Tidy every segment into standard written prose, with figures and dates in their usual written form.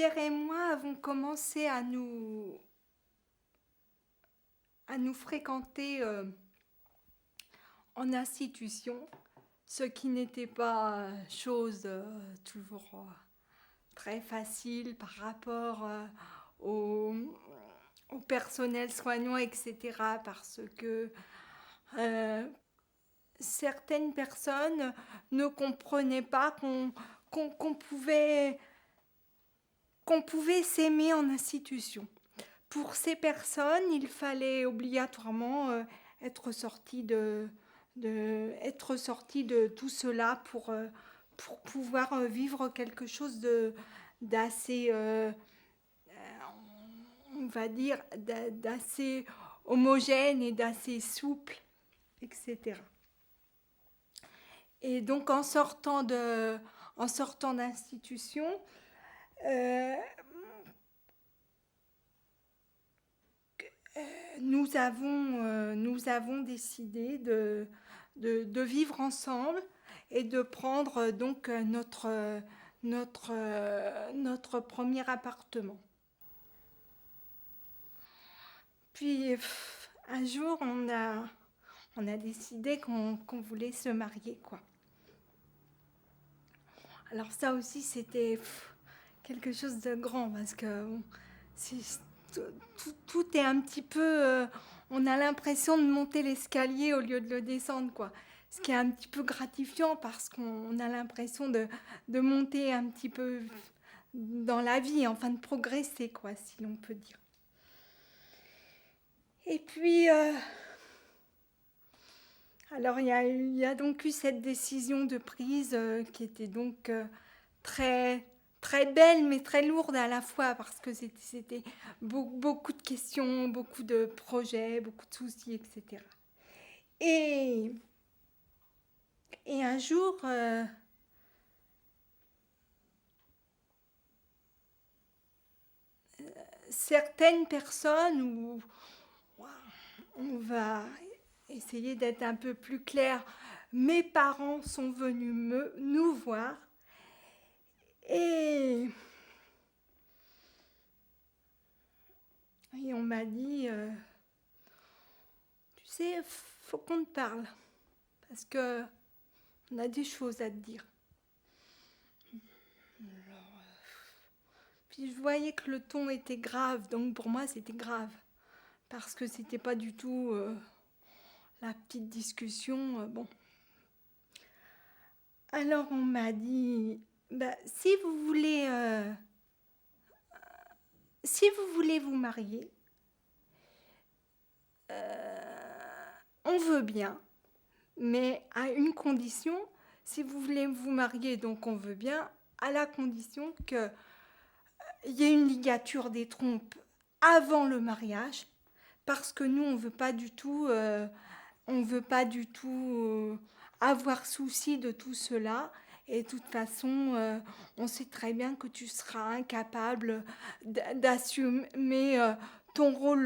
Pierre et moi avons commencé à nous fréquenter en institution, ce qui n'était pas chose toujours très facile par rapport au, au personnel soignant, etc. Parce que euh, certaines personnes ne comprenaient pas qu'on pouvait, qu'on pouvait s'aimer en institution. Pour ces personnes, il fallait obligatoirement être sorti être sorti de tout cela pour pouvoir vivre quelque chose d'assez, on va dire, d'assez homogène et d'assez souple, etc. Et donc en sortant d'institution, euh, nous avons décidé de vivre ensemble et de prendre donc notre premier appartement. Puis un jour, on a décidé qu'on voulait se marier, quoi. Alors ça aussi, c'était quelque chose de grand parce que bon, tout est un petit peu... on a l'impression de monter l'escalier au lieu de le descendre, quoi. Ce qui est un petit peu gratifiant parce qu'on a l'impression de monter un petit peu dans la vie, enfin de progresser, quoi, si l'on peut dire. Et puis, alors il y a donc eu cette décision de prise qui était donc très très belle mais très lourde à la fois parce que c'était beaucoup de questions, beaucoup de projets, beaucoup de soucis, etc. Et, et un jour, certaines personnes, ou on va essayer d'être un peu plus clair, mes parents sont venus nous voir et, et on m'a dit, tu sais, faut qu'on te parle parce que on a des choses à te dire. Puis je voyais que le ton était grave, donc pour moi c'était grave. Parce que c'était pas du tout la petite discussion. Bon. Alors on m'a dit, bah, si vous voulez vous marier, on veut bien, mais à une condition, si vous voulez vous marier, donc on veut bien, à la condition qu'il y ait une ligature des trompes avant le mariage, parce que nous, on veut pas du tout avoir souci de tout cela. Et de toute façon, on sait très bien que tu seras incapable d'assumer ton rôle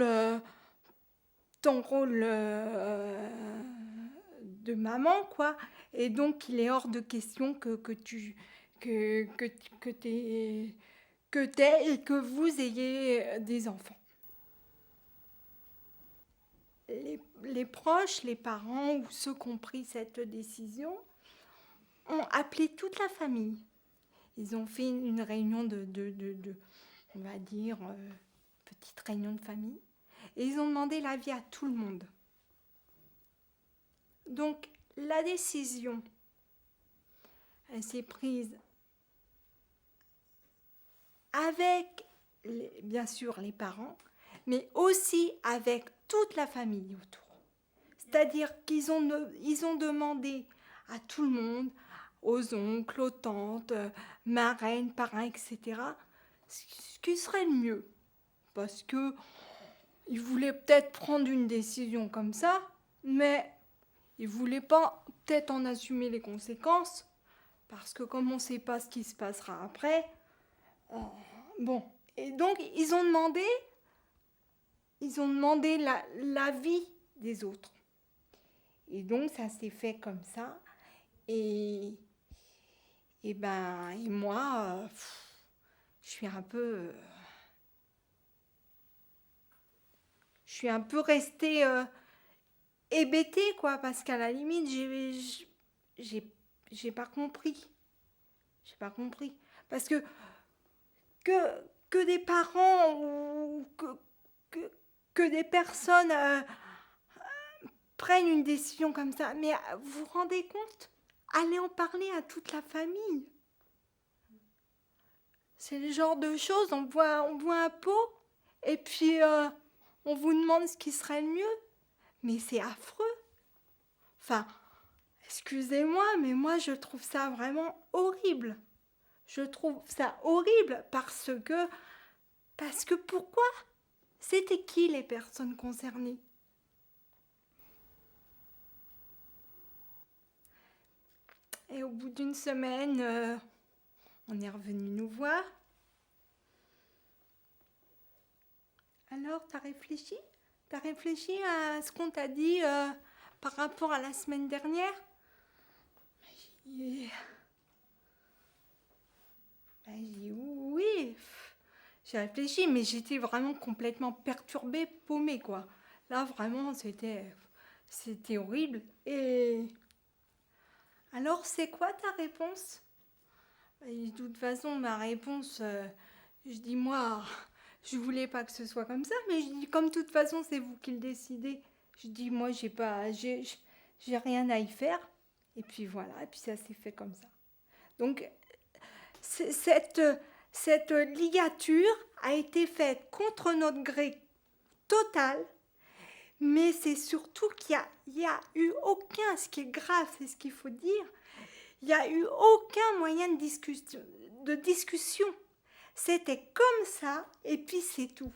de maman, quoi. Et donc, il est hors de question que t'aies et que vous ayez des enfants. Les proches, les parents ou ceux qui ont pris cette décision ont appelé toute la famille. Ils ont fait une réunion on va dire, petite réunion de famille. Et ils ont demandé l'avis à tout le monde. Donc, la décision, elle s'est prise avec, bien sûr, les parents, mais aussi avec toute la famille autour. C'est-à-dire ils ont demandé à tout le monde, aux oncles, aux tantes, marraines, parrains, etc., ce qui serait le mieux. Parce que ils voulaient peut-être prendre une décision comme ça, mais ils voulaient pas peut-être en assumer les conséquences, parce que comme on ne sait pas ce qui se passera après, euh, bon. Et donc ils ont demandé l'avis des autres. Et donc ça s'est fait comme ça. Et, et moi, je suis un peu... je suis un peu restée hébétée, quoi, parce qu'à la limite, j'ai, j'ai pas compris. J'ai pas compris. Parce que, que des parents ou que des personnes prennent une décision comme ça, mais vous vous rendez compte? Allez en parler à toute la famille. C'est le genre de choses, on boit un pot, et puis on vous demande ce qui serait le mieux. Mais c'est affreux. Enfin, excusez-moi, mais moi je trouve ça vraiment horrible. Je trouve ça horrible parce que pourquoi? C'était qui les personnes concernées? Et au bout d'une semaine, on est revenu nous voir. Alors, t'as réfléchi? T'as réfléchi à ce qu'on t'a dit par rapport à la semaine dernière? Et... ben, j'ai dit oui. J'ai réfléchi, mais j'étais vraiment complètement perturbée, paumée, quoi. Là, vraiment, c'était horrible. Et alors, c'est quoi ta réponse? Et de toute façon, ma réponse, je dis moi, je voulais pas que ce soit comme ça, mais je dis comme de toute façon, c'est vous qui le décidez. Je dis moi, j'ai rien à y faire. Et puis voilà, et puis ça s'est fait comme ça. Donc, cette, cette ligature a été faite contre notre gré total, mais c'est surtout qu'il y a eu aucun, ce qui est grave, c'est ce qu'il faut dire, il n'y a eu aucun moyen de discussion. C'était comme ça, et puis c'est tout.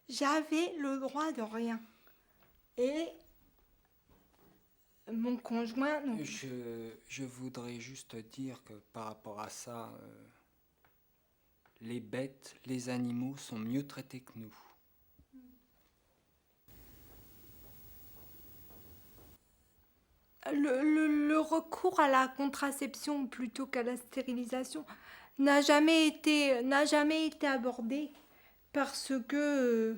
J'avais le droit de rien. Et mon conjoint... Non. Je voudrais juste dire que par rapport à ça, les bêtes, les animaux sont mieux traités que nous. Le recours à la contraception plutôt qu'à la stérilisation n'a jamais été abordé parce que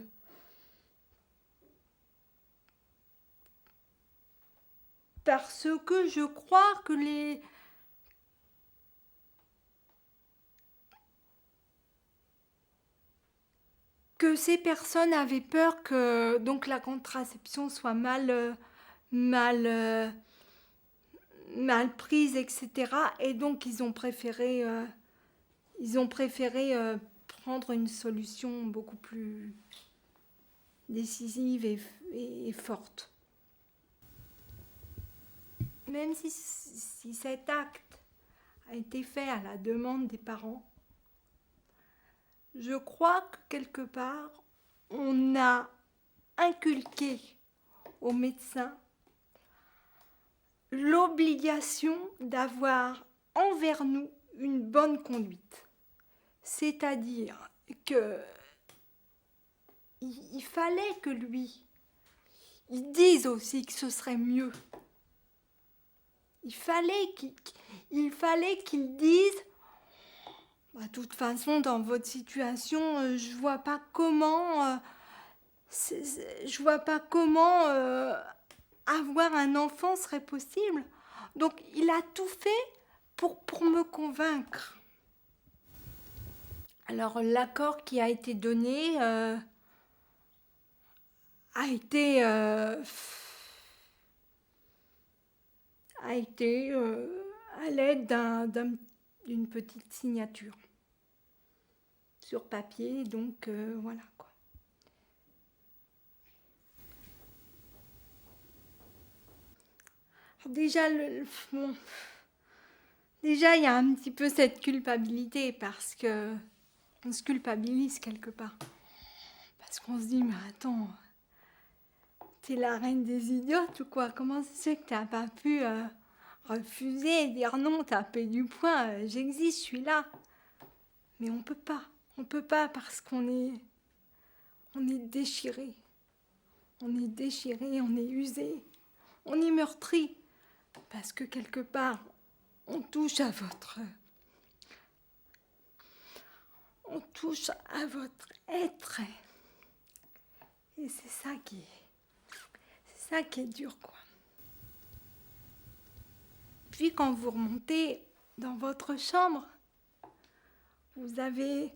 je crois que ces personnes avaient peur que donc la contraception soit mal, euh, mal prise, etc. Et donc ils ont préféré prendre une solution beaucoup plus décisive et forte. Même si cet acte a été fait à la demande des parents, je crois que quelque part, on a inculqué aux médecins l'obligation d'avoir envers nous une bonne conduite. C'est-à-dire que il fallait que lui, il dise aussi que ce serait mieux. Il fallait qu'il dise, de toute façon, dans votre situation, je vois pas comment, avoir un enfant serait possible. Donc, il a tout fait pour me convaincre. Alors, l'accord qui a été donné a été à l'aide d'une petite signature sur papier, donc voilà quoi. Alors déjà il y a un petit peu cette culpabilité parce que on se culpabilise quelque part, parce qu'on se dit mais attends, t'es la reine des idiotes ou quoi? Comment ça se fait que t'as pas pu refuser et dire non, taper du poing, j'existe, je suis là. Mais on peut pas parce on est déchiré. On est déchiré, on est usé, on est meurtri. Parce que quelque part, on touche à on touche à votre être. Et c'est ça qui est dur, quoi. Puis quand vous remontez dans votre chambre, vous avez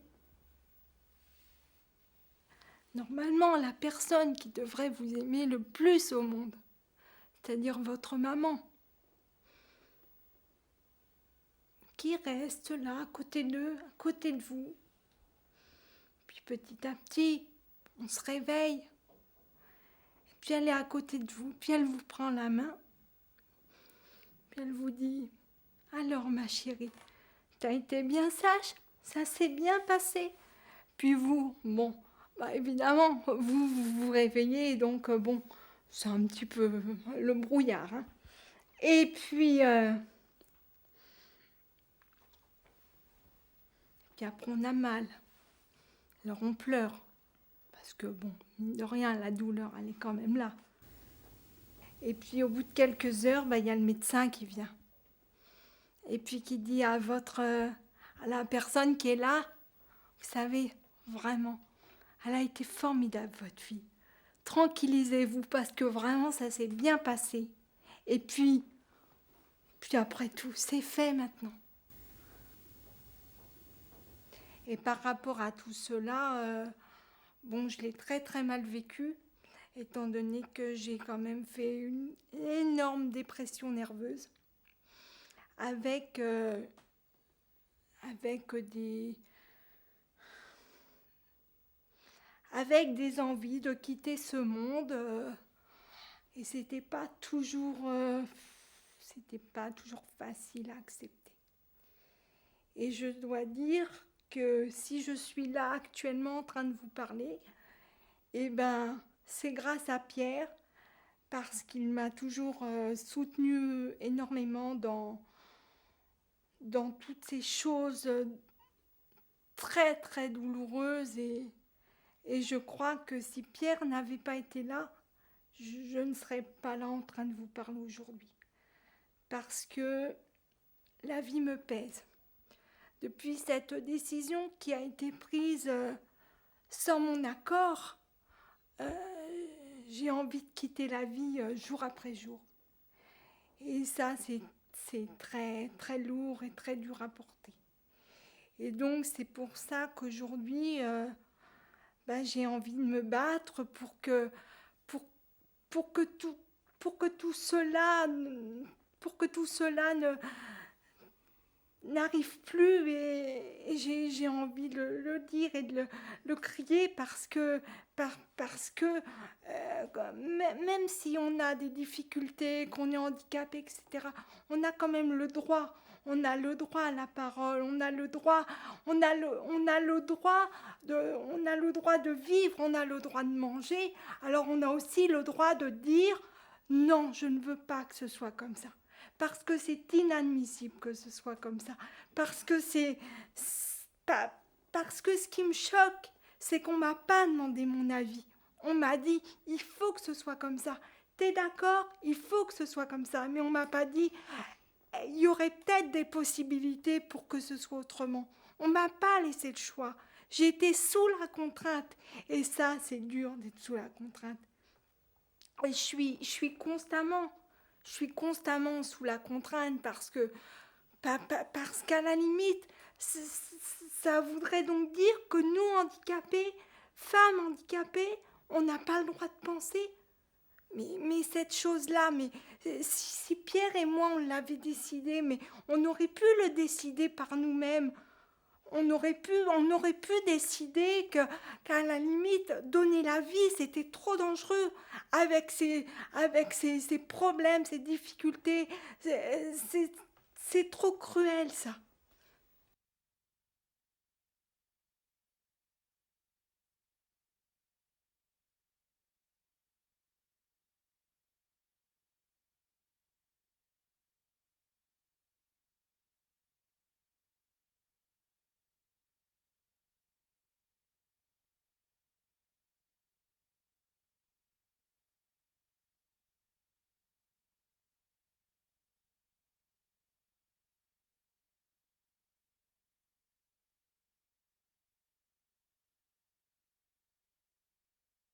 normalement la personne qui devrait vous aimer le plus au monde, c'est-à-dire votre maman, qui reste là à côté de vous. Puis petit à petit, on se réveille, et puis elle est à côté de vous, puis elle vous prend la main, puis elle vous dit « Alors ma chérie, t'as été bien sage, ça s'est bien passé ?» Puis vous, bon, bah évidemment, vous réveillez, donc bon, c'est un petit peu le brouillard, hein. Et puis après on a mal, alors on pleure, parce que bon, mine de rien, la douleur, elle est quand même là. Et puis au bout de quelques heures, bah, y a le médecin qui vient. Et puis qui dit à la personne qui est là, vous savez, vraiment, elle a été formidable, votre fille. Tranquillisez-vous, parce que vraiment, ça s'est bien passé. Et puis après tout, c'est fait maintenant. Et par rapport à tout cela, bon, je l'ai très très mal vécu, étant donné que j'ai quand même fait une énorme dépression nerveuse, avec des envies de quitter ce monde, et c'était pas toujours facile à accepter. Et je dois dire que si je suis là actuellement en train de vous parler, eh ben, c'est grâce à Pierre, parce qu'il m'a toujours soutenue énormément dans toutes ces choses très très douloureuses, et je crois que si Pierre n'avait pas été là, je ne serais pas là en train de vous parler aujourd'hui, parce que la vie me pèse. Depuis cette décision qui a été prise sans mon accord, j'ai envie de quitter la vie jour après jour. Et ça, c'est très, très lourd et très dur à porter. Et donc, c'est pour ça qu'aujourd'hui, j'ai envie de me battre pour que tout cela n'arrive plus, et j'ai envie de le dire et de le crier, parce que même si on a des difficultés, qu'on est handicapé, etc., on a quand même le droit. On a le droit à la parole, on a le droit de vivre, on a le droit de manger. Alors on a aussi le droit de dire non, je ne veux pas que ce soit comme ça. Parce que c'est inadmissible que ce soit comme ça. Parce que ce qui me choque, c'est qu'on m'a pas demandé mon avis. On m'a dit, il faut que ce soit comme ça. T'es d'accord? Il faut que ce soit comme ça. Mais on m'a pas dit, il y aurait peut-être des possibilités pour que ce soit autrement. On m'a pas laissé le choix. J'ai été sous la contrainte. Et ça, c'est dur d'être sous la contrainte. Et je suis constamment sous la contrainte, parce qu'à la limite, ça voudrait donc dire que nous, handicapés, femmes handicapées, on n'a pas le droit de penser. Mais cette chose-là, mais si Pierre et moi, on l'avait décidé, mais on aurait pu le décider par nous-mêmes. On aurait pu décider qu'à la limite, donner la vie, c'était trop dangereux, avec ces problèmes, ces difficultés. C'est trop cruel, ça.